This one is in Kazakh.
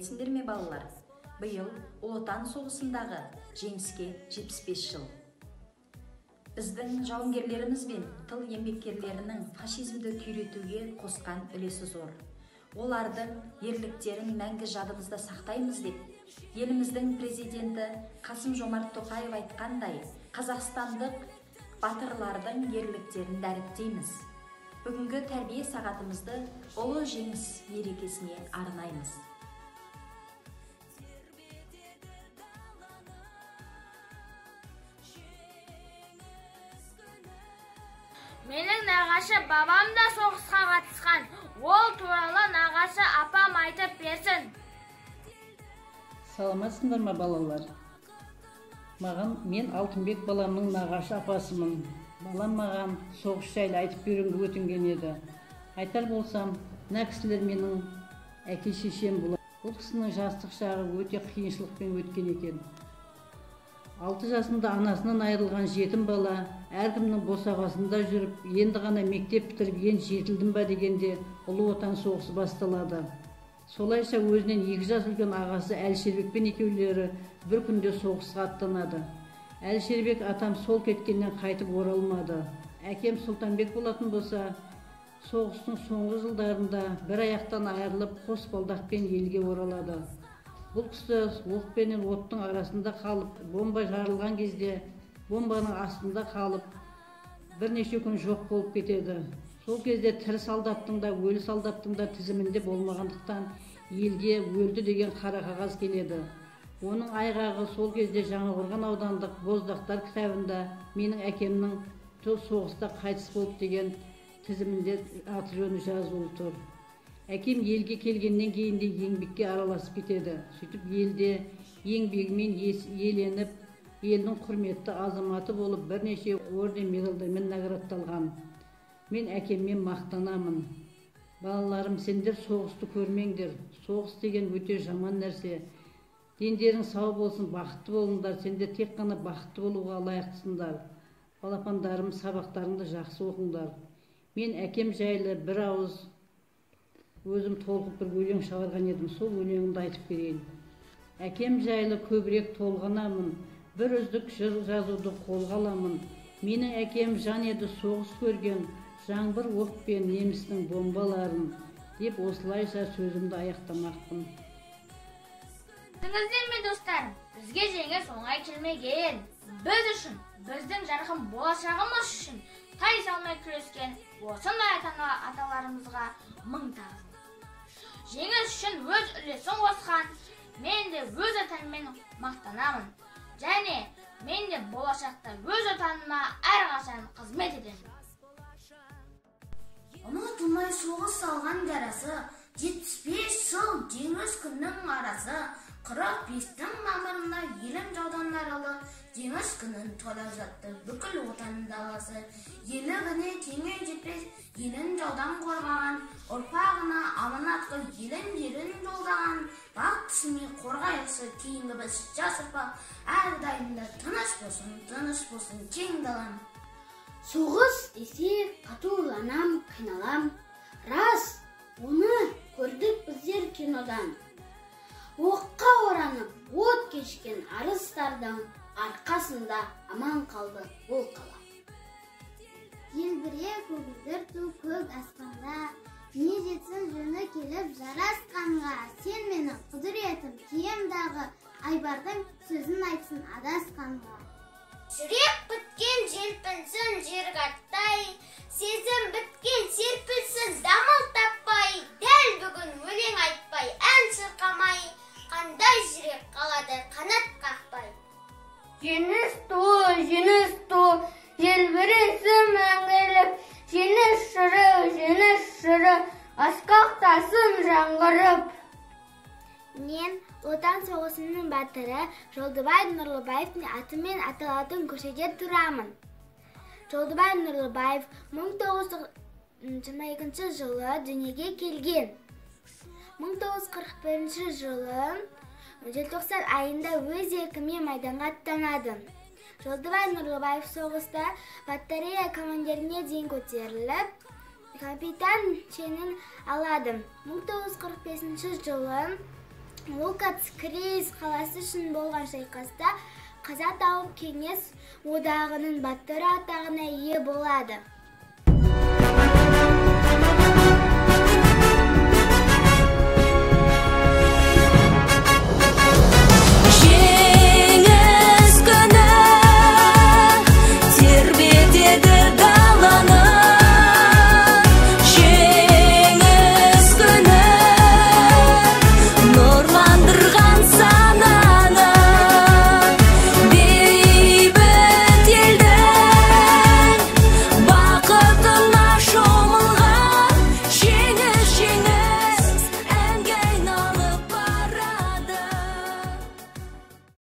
білесіңдер ме балалар? Биыл Ұлы Отан соғысындағы жеңіске 75 жыл. Біздің жауынгерлеріміз бен тыл еңбеккерлерінің фашизмді күйретуге қосқан үлесі зор. Олардың ерліктерін мәңгі жадымызда сақтаймыз деп, еліміздің президенті Қасым-Жомарт Тоқаев айтқандай, қазақстандық батырлардың ерліктерін дәріптейміз. Бүгінгі тәрбие сағатымызды ұлы жеңіс мерекесіне арнаймыз. Менің нағашы бабам да соғысқа қатысқан. Ол туралы нағашы апам айтып берсін. Саламатсыңдар ма балалар? Мен Алтынбек баламның нағашы апасымын. Балам маған соғыс жайлы айтып беруге өтінген еді. Айтар болсам, мына кісілер менің әке шешем болады. Бұл кісінің жастық шағы өте қиыншылықпен өткен екен. 6 жасында анасынан айырылған жетім бала, әркімнің босағасында жүріп, енді ғана мектеп бітіріп, жетілдім ба дегенде Ұлы Отан соғысы басталады. Солайша өзінен 2 жас үлкен ағасы Әлшербекпен екеулері бір күнде соғысқа аттанады. Әлшербек атам сол кеткеннен қайтып оралмады. Әкем Сұлтанбек болатын болса, соғыстың соңғы жылдарында бір аяқтан айырылып, қос балдақпен елге оралады. Бұл кісі оқ пенен оттың арасында қалып, бомба жарылған кезде бомбаның астында қалып, бірнеше күн жоқ болып кетеді. Сол кезде тірі солдаттың да, өлі солдаттың да тізімінде болмағандықтан елге өлді деген қара қағаз келеді. Оның айғағы сол кезде Жаңақорған аудандық Боздақтар кітабында менің әкемнің соғыста қайтыс болып деген тізімінде аты-жөні жазулы тұр. Әкем елге келгеннен кейін де еңбекке араласып кетеді. Сөйтіп елде еңбегімен еленіп, елдің құрметті азаматы болып бірнеше орден медальдармен наградталған. Мен әкеммен мақтанамын. Балаларым, сендер соғысты көрмеңдер. Соғыс деген өте жаман нәрсе. Дендерің сау болсын, бақытты болыңдар. Сендер тек қана бақытты болуға лайықтысыңдар. Балапандарым, сабақтарыңды жақсы оқыңдар. Мен әкем жайлы бір ауыз өзім толқып бір өлең шығарған едім, сол өлеңімді айтып берейін. Әкем жайлы көбірек толғанамын, бір үздік жыр жазуды қолға аламын. Менің әкем жан еді соғыс көрген, жаңбыр оқ пен немістің бомбаларын, деп осылайша сөзімді аяқтамақпын. Білдіңіздер ме достарым, бізге жеңіс оңай келмеген. Біз үшін, біздің жарқын болашағымыз үшін тай салмай күрескен осындай аталарымызға мың тағзым. Жеңіс үшін өз үлесін қосқан, мен де өз отаныммен мақтанамын. Және мен де болашақта өз отаныма әрқашан қызмет етемін. Ұмытылмай соғыс салған жарасы, 75 жыл жеңіс күннің арасы, 45-тің мамырында елім жаудан арылы, жеңіс күнін тойлап жатты бүкіл отан даласы. Елігіне теңе жетпес, елін жаудан қорғаған, ұрпағына аманатқа елін жерін жолдаған, бақытысымен қорғайықшы кейінгі біз жас ұрпақ, әрдайымда тыныш болсын кең далам. Соғыс десе қатуланам, қиналам. Рас, оны көрдік біздер кинодан. Оққа оранып, от кешкен арыстардың арқасында аман қалды бұл қала. Елбіре көгілдір ту көк аспанда, не жетсін жөні келіп жарасқанға, сен мені құдіретім киемдағы айбардың сөзін айтсын адасқанға. Жүрек біткен желпінсін жергаттай, сезім біткен серпілсін дамыл таппай, дәл бүгін өлең айтпай, ән шырқамай, қандай жүрек қалады қанат қақпай. Жеңіс туы, желбіресін мәңгілік, жеңіс жыры, асқақтасын жаңғырып. Мен Отан соғысының батыры Жолдыбай Нұрлыбаевтың атымен аталатын көшеде тұрамын. Жолдыбай Нұрлыбаев 1922 жылы дүниеге келген. 1941 жылы желтоқсан айында өз еркімен майданға аттанады. Жолдыбай Нұрлыбаев соғыста батарея командиріне дейін көтеріліп, капитан шенін алады. 1945 жылы Лукац Крейс қаласы үшін болған шайқаста қаза тауып кеңес одағының батыры атағына ие болады.